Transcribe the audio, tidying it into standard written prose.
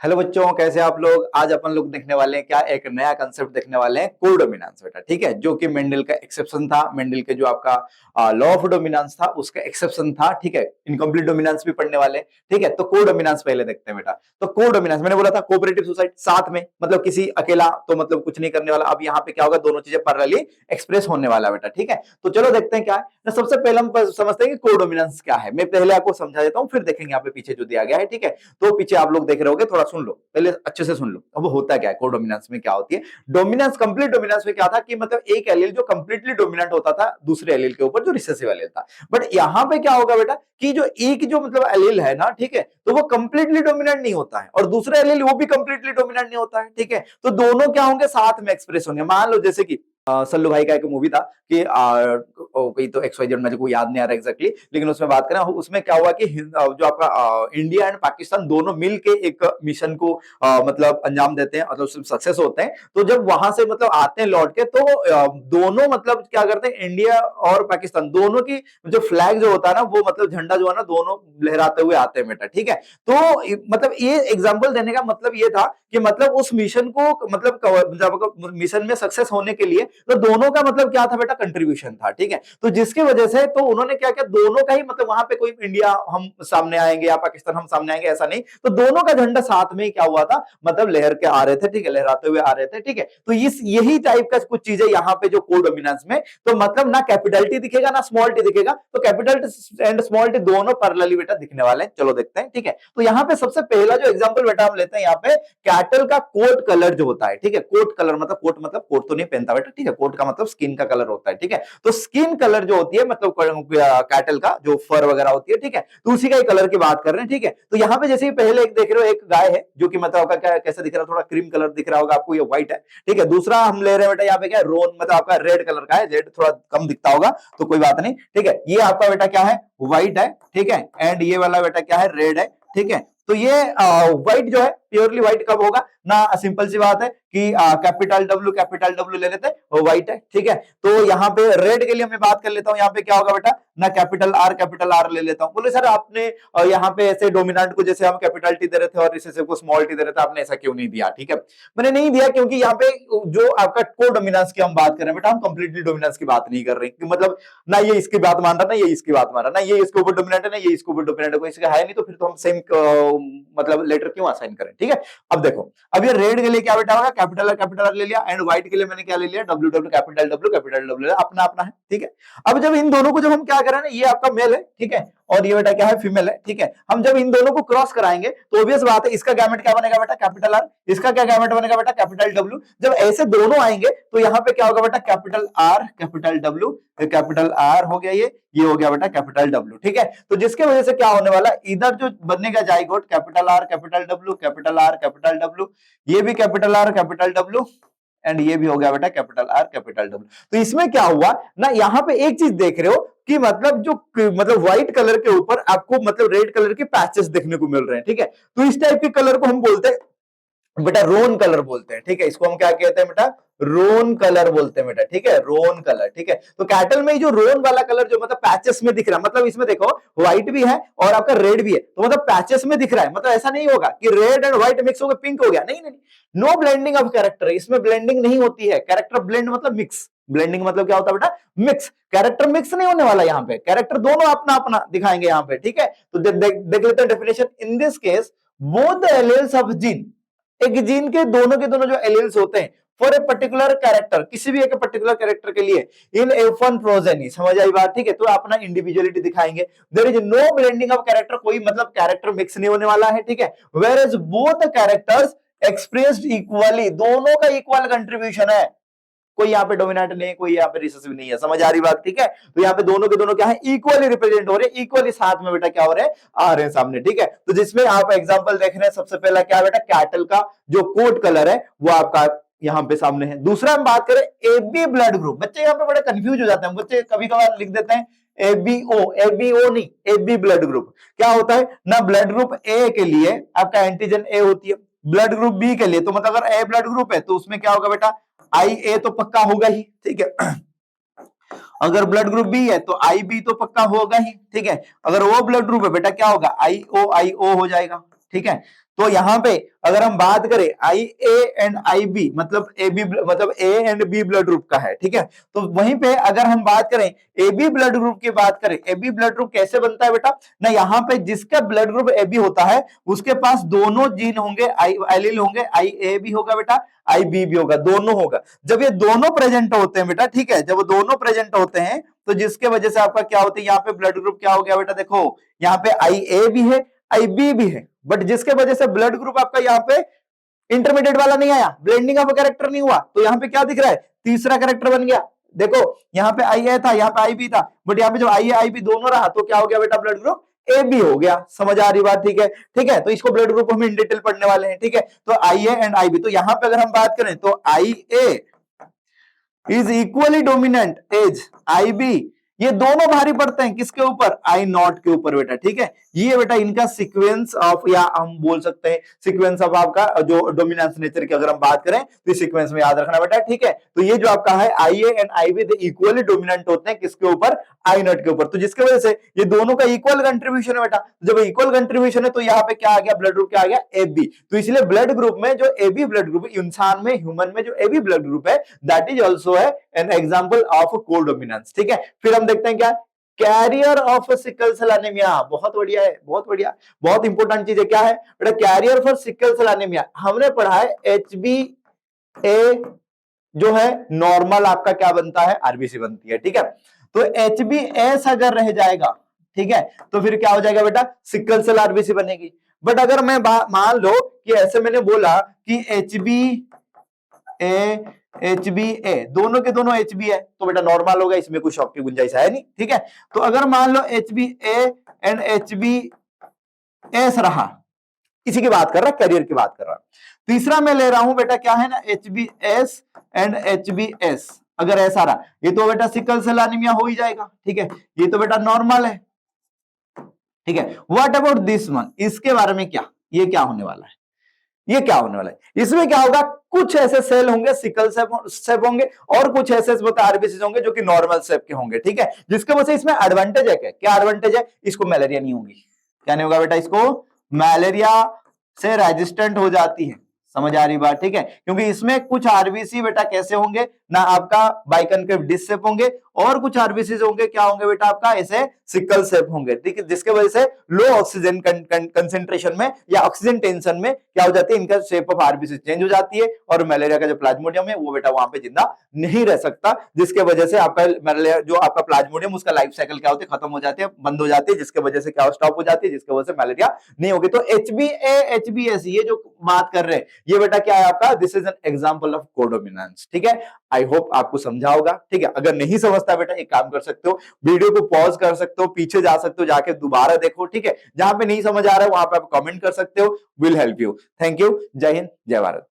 Hello बच्चों, कैसे आप लोग। आज अपन लोग देखने वाले हैं क्या, एक नया कंसेप्ट देखने वाले हैं, कोडोमिनेंस बेटा। ठीक है, जो कि मेंडल का एक्सेप्शन था। मेंडल के जो आपका लॉ ऑफ डोमिनेंस था उसका एक्सेप्शन था। ठीक है, इनकम्प्लीट डोमिनेंस भी पढ़ने वाले हैं। ठीक है, तो कोडोमिनेंस पहले देखते हैं बेटा। तो कोडोमिनेंस मैंने बोला था कोऑपरेटिव सोसाइटी साथ में, मतलब किसी अकेला तो मतलब कुछ नहीं करने वाला। अब यहाँ पे क्या होगा, दोनों चीजें पैरेलली एक्सप्रेस होने वाला बेटा। ठीक है, तो चलो देखते हैं क्या है ना। सबसे पहले हम समझते हैं कि कोडोमिनेंस क्या है। मैं पहले आपको समझा देता हूँ, फिर देखेंगे यहाँ पे पीछे जो दिया गया है। ठीक है, तो पीछे आप लोग देख रहे होगे, थोड़ा सुन लो, पहले अच्छे से सुन लो। अब होता क्या है कोडोमिनेंस में, क्या होती है डोमिनेंस। कंप्लीट डोमिनेंस में क्या था कि मतलब एक एलील जो कंप्लीटली डोमिनेंट होता था दूसरे एलील के ऊपर, जो रिसेसिव एलील था। बट यहां पे क्या होगा बेटा कि जो एक जो मतलब एलील है ना, ठीक है, तो वो कंप्लीटली डोमिनेंट नहीं होता है, और दूसरा एलील वो भी कंप्लीटली डोमिनेंट नहीं होता है। ठीक है, तो दोनों क्या होंगे, साथ में एक्सप्रेस होंगे। मान लो जैसे कि सल्लू भाई का एक मूवी था कि कोई तो XYZ, मुझे को याद नहीं आ रहा एग्जैक्टली, लेकिन उसमें बात करें, उसमें क्या हुआ कि जो आपका इंडिया एंड पाकिस्तान दोनों मिलके एक मिशन को मतलब अंजाम देते हैं, मतलब सक्सेस होते हैं। तो जब वहां से मतलब आते हैं लौट के, तो दोनों मतलब क्या करते हैं, इंडिया और पाकिस्तान दोनों की जो फ्लैग जो होता है ना, वो मतलब झंडा जो है ना, दोनों लहराते हुए आते हैं बेटा। ठीक है, तो मतलब ये एग्जाम्पल देने का मतलब ये था कि मतलब उस मिशन को मतलब मिशन में सक्सेस होने के लिए तो दोनों का मतलब क्या था बेटा, कंट्रीब्यूशन था। ठीक है, तो जिसकी वजह से तो उन्होंने क्या किया, दोनों का ही मतलब वहां पे कोई इंडिया हम सामने आएंगे या पाकिस्तान हम सामने आएंगे ऐसा नहीं, तो दोनों का झंडा साथ में ही क्या हुआ था, मतलब लहर के आ रहे थे। ठीक है, लहराते हुए आ रहे थे। ठीक है, तो इस यही टाइप का कुछ चीजें यहाँ पे जो कोडोमिनेंस में, तो मतलब ना कैपिटल टी दिखेगा ना स्मॉल टी दिखेगा, तो कैपिटल एंड स्मॉल टी दोनों पैरेलली बेटा दिखने वाले हैं। चलो देखते हैं। ठीक है, तो यहाँ पे सबसे पहला जो एग्जांपल बेटा हम लेते हैं यहाँ पे, कैटल का कोट कलर जो होता है। ठीक है, कोट कलर मतलब कोट तो नहीं पहनता बेटा। ठीक है, कोट का मतलब स्किन का कलर होता है। ठीक है, तो स्किन कलर जो होती है मतलब कैटल का जो फर वगैरह होती है। ठीक है, तो उसी का ही कलर की बात कर रहे हैं। ठीक है, तो यहाँ पे जैसे पहले एक देख रहे हो, एक गाय है जो कि मतलब आपका क्या कैसे दिख रहा है, थोड़ा क्रीम कलर दिख रहा होगा आपको, ये व्हाइट है। ठीक है, दूसरा हम ले रहे हैं बेटा यहाँ पे क्या है, रोन मतलब आपका रेड कलर का है। रेड थोड़ा कम दिखता होगा तो कोई बात नहीं। ठीक है, ये आपका बेटा क्या है, व्हाइट है। ठीक है, एंड ये वाला बेटा क्या है, रेड है। ठीक है, तो ये व्हाइट जो है प्योरली व्हाइट कब होगा ना, सिंपल सी बात है कि कैपिटल डब्ल्यू ले लेते हैं, वो व्हाइट है। ठीक है, तो यहाँ पे रेड के लिए मैं बात कर लेता हूँ, यहाँ पे क्या होगा बेटा ना, कैपिटल आर ले लेता हूँ। बोले सर आपने यहाँ पे ऐसे डोमिनेंट को जैसे हम कैपिटल टी दे रहे थे और रिसेसिव को स्मॉल टी दे रहे थे, आपने ऐसा क्यों नहीं दिया। ठीक है, मैंने नहीं दिया क्योंकि यहाँ पे जो आपका को डोमिनेंस की हम बात कर रहे हैं बेटा, हम कंप्लीटली डोमिनेंस की बात नहीं कर रहे कि मतलब ना ये इसकी बात मान रहा, ना ये इसकी बात मान रहा, ना ये इसके ऊपर डोमिनेंट है, ना ये इसके ऊपर डोमिनेंट है, कोई इसका है नहीं, तो फिर तो हम सेम मतलब लेटर क्यों असाइन करें। ठीक है, अब देखो, अब ये रेड के लिए क्या बेटा होगा, कैपिटल आर ले लिया, एंड व्हाइट के लिए मैंने क्या ले लिया, कैपिटल डब्ल्यू अपना अपना है। ठीक है, अब जब इन दोनों को जब हम क्या करें ना, ये आपका मेल है। ठीक है, और ये बेटा क्या है, फीमेल है। ठीक है, हम जब इन दोनों को क्रॉस कराएंगे तो ऑब्वियस बात है, इसका गैमेट क्या बनेगा बेटा, कैपिटल आर, इसका क्या गैमेट बनेगा बेटा, कैपिटल डब्ल्यू। जब ऐसे दोनों आएंगे तो यहाँ पे क्या होगा बेटा, capital R capital W, capital R हो गया, ये हो गया बेटा कैपिटल डब्ल्यू। ठीक है, तो जिसके वजह से क्या होने वाला, इधर जो बनेगा zygote, capital R capital W, capital R capital W, ये भी capital R capital W, and ये भी हो गया बेटा कैपिटल आर कैपिटल डब्ल्यू। तो इसमें क्या हुआ ना, यहां पे एक चीज देख रहे हो कि मतलब जो मतलब व्हाइट कलर के ऊपर आपको मतलब रेड कलर के पैचेस देखने को मिल रहे हैं। ठीक है, तो इस टाइप के कलर को हम बोलते हैं बेटा रोन कलर बोलते हैं। ठीक है, इसको हम क्या कहते हैं बेटा, रोन कलर बोलते हैं बेटा। ठीक है, रोन कलर। ठीक है, तो कैटल में जो रोन वाला कलर जो मतलब पैचेस में दिख रहा है, मतलब इसमें देखो व्हाइट भी है और आपका रेड भी है, तो मतलब पैचेस में दिख रहा है। मतलब ऐसा नहीं होगा कि रेड एंड व्हाइट मिक्स होकर पिंक हो गया, नहीं नहीं, नो ब्लेंडिंग ऑफ कैरेक्टर, इसमें ब्लेंडिंग नहीं होती है। कैरेक्टर ब्लेंड मतलब मिक्स, ब्लेंडिंग मतलब क्या होता है बेटा, मिक्स। कैरेक्टर मिक्स नहीं होने वाला यहाँ पे, कैरेक्टर दोनों अपना अपना दिखाएंगे यहाँ पे। ठीक है, तो देख लेते हैं definition. In this case both the alleles of gene, एक जीन के दोनों जो एलील्स होते हैं फॉर ए पर्टिकुलर कैरेक्टर, किसी भी एक पर्टिकुलर कैरेक्टर के लिए, इन F1 प्रोजेनी, समझ आई बात। ठीक है, तो अपना इंडिविजुअलिटी दिखाएंगे। There is no blending of character, कोई मतलब कैरेक्टर मिक्स नहीं होने वाला है। ठीक है, whereas both characters expressed equally, दोनों का इक्वल कंट्रीब्यूशन है, कोई यहाँ पे डोमिनेंट नहीं है, कोई यहाँ पे रिसेसिव नहीं है। समझ आ रही बात। ठीक है, तो यहाँ पे दोनों के दोनों क्या है, इक्वली रिप्रेजेंट हो रहे हैं, इक्वली साथ में बेटा क्या हो रहे हैं, आ रहे हैं सामने। ठीक है, तो जिसमें आप एग्जांपल देख रहे हैं, सबसे पहला क्या बेटा, कैटल का जो कोट कलर है वो आपका यहाँ पे सामने है। दूसरा हम बात करें एबी ब्लड ग्रुप, बच्चे यहाँ पे बड़े कंफ्यूज हो जाते हैं, बच्चे कभी कभार लिख देते हैं एबीओ नहीं, एबी ब्लड ग्रुप। क्या होता है ना, ब्लड ग्रुप ए के लिए आपका एंटीजन ए होती है, ब्लड ग्रुप बी के लिए, तो मतलब अगर ए ब्लड ग्रुप है तो उसमें क्या होगा बेटा, आई ए तो पक्का होगा ही। ठीक है, अगर ब्लड ग्रुप बी है तो आई बी तो पक्का होगा ही। ठीक है, अगर वो ब्लड ग्रुप है बेटा क्या होगा, आई ओ हो जाएगा। ठीक है। तो यहां पे अगर हम बात करें आई ए एंड आई बी, मतलब ए बी, मतलब A and B blood group का है, ठीक है। तो वहीं पे अगर हम बात करें ए बी ब्लड ग्रुप की बात करें, ए बी ब्लड ग्रुप कैसे बनता है बेटा ना, यहाँ पे जिसका ब्लड ग्रुप ए बी होता है उसके पास दोनों जीन होंगे, एलील होंगे, आई ए भी होगा बेटा, आई बी भी होगा, दोनों होगा। जब ये दोनों प्रेजेंट होते हैं बेटा, ठीक है, जब दोनों प्रेजेंट होते हैं तो जिसके वजह से आपका क्या होता है, यहाँ पे ब्लड ग्रुप क्या हो गया बेटा, देखो यहाँ पे आई ए भी है, आई बी भी है, बट जिसके वजह से ब्लड ग्रुप आपका यहाँ पे इंटरमीडिएट वाला नहीं आया, ब्लेंडिंग ऑफ कैरेक्टर नहीं हुआ, तो यहाँ पे क्या दिख रहा है, तीसरा कैरेक्टर बन गया। देखो यहाँ पे आई ए था, यहाँ पे आई बी था, बट यहाँ पे जो आई ए आई बी दोनों रहा तो क्या हो गया बेटा, ब्लड ग्रुप ए बी हो गया। समझ आ रही बात, ठीक है, ठीक है। तो इसको ब्लड ग्रुप हम इन डिटेल पढ़ने वाले हैं, ठीक है। तो I A and I B, तो यहां पे अगर हम बात करें तो I A is equally dominant as I B, ये दोनों भारी पड़ते हैं किसके ऊपर, आई नॉट के ऊपर बेटा, ठीक है। ये बेटा इनका सीक्वेंस ऑफ, या हम बोल सकते हैं सीक्वेंस ऑफ आपका जो डोमिनेंस नेचर की अगर हम बात करें तो इस सीक्वेंस में याद रखना बेटा, ठीक है। तो ये जो आपका है I A and I B equally dominant होते हैं किसके ऊपर, आई नॉट के ऊपर। तो जिसकी वजह से ये दोनों का इक्वल कंट्रीब्यूशन है बेटा, जब इक्वल कंट्रीब्यूशन है तो यहाँ पे क्या आ गया, ब्लड ग्रुप क्या आ गया, ए बी। तो इसलिए ब्लड ग्रुप में जो ए बी ब्लड ग्रुप, इंसान में, ह्यूमन में जो ए बी ब्लड ग्रुप है, दैट इज ऑल्सो है एन एग्जाम्पल ऑफ कोडोमिनेंस, ठीक है। फिर हम देखते हैं क्या, carrier of sickle cell anaemia, बहुत बढ़िया है, बहुत बढ़िया, बहुत इंपॉर्टेंट चीज है, क्या है बेटा, carrier for sickle cell anaemia. हमने पढ़ा है एच बी ए जो है नॉर्मल आपका क्या बनता है, आरबीसी बनती है, ठीक है। तो एच बी एस अगर रह जाएगा, ठीक है, तो फिर क्या हो जाएगा बेटा, सिकल सेल आरबीसी बनेगी। बट अगर मैं मान लो कि ऐसे मैंने बोला कि H B A H B A, दोनों के दोनों एच बी है तो बेटा नॉर्मल होगा, इसमें कुछ शॉक की गुंजाइश है नहीं, ठीक है। तो अगर मान लो H B A and H B S रहा, किसी की बात कर रहा, कैरियर की बात कर रहा। तीसरा मैं ले रहा हूं बेटा क्या है ना, H B S and H B S, अगर ऐसा रहा, ये तो बेटा सिकल सेल एनीमिया हो ही जाएगा, ठीक है। ये तो बेटा नॉर्मल है, ठीक है। व्हाट अबाउट दिस वन, इसके बारे में क्या, ये क्या होने वाला है, ये क्या होने वाला है, इसमें क्या होगा, कुछ ऐसे सेल होंगे सिकल सेप होंगे और कुछ ऐसे आरबीसी होंगे जो कि नॉर्मल सेप के होंगे, ठीक है। जिसके वजह से इसमें एडवांटेज है, क्या एडवांटेज है, इसको मलेरिया नहीं होगी, क्या नहीं होगा बेटा, इसको मलेरिया से रेजिस्टेंट हो जाती है। समझ आ रही बात, ठीक है, क्योंकि इसमें कुछ आरबीसी बेटा कैसे होंगे ना, आपका बाइकनकेव डिस्क शेप होंगे और कुछ आरबीसी होंगे क्या होंगे बेटा, आपका ऐसे सिकल शेप होंगे, ठीक है। जिसके वजह से लो ऑक्सीजन कंसेंट्रेशन में या ऑक्सीजन टेंशन में क्या हो जाती है, इनका शेप ऑफ आरबीसी चेंज हो जाती है और मलेरिया का जो प्लाज्मोडियम है वो बेटा वहां पे जिंदा नहीं रह सकता, जिसके वजह से आपका मलेरिया जो आपका प्लाज्मोडियम उसका लाइफ साइकिल क्या होती है, खत्म हो जाती है, बंद हो जाती है, जिसके वजह से क्या स्टॉप हो जाती है, जिसकी वजह से मलेरिया नहीं होगी। तो H B A H B S ये जो बात कर रहे हैं ये बेटा क्या है आपका, this is an example of codominance, ठीक है। आई होप आपको समझा होगा, ठीक है। अगर नहीं समझता बेटा एक काम कर सकते हो, वीडियो को पॉज कर सकते हो, पीछे जा सकते हो, जाके दोबारा देखो, ठीक है। जहां पे नहीं समझ आ रहा है वहां पे आप कमेंट कर सकते हो, will help you. Thank you, जय हिंद, जय भारत।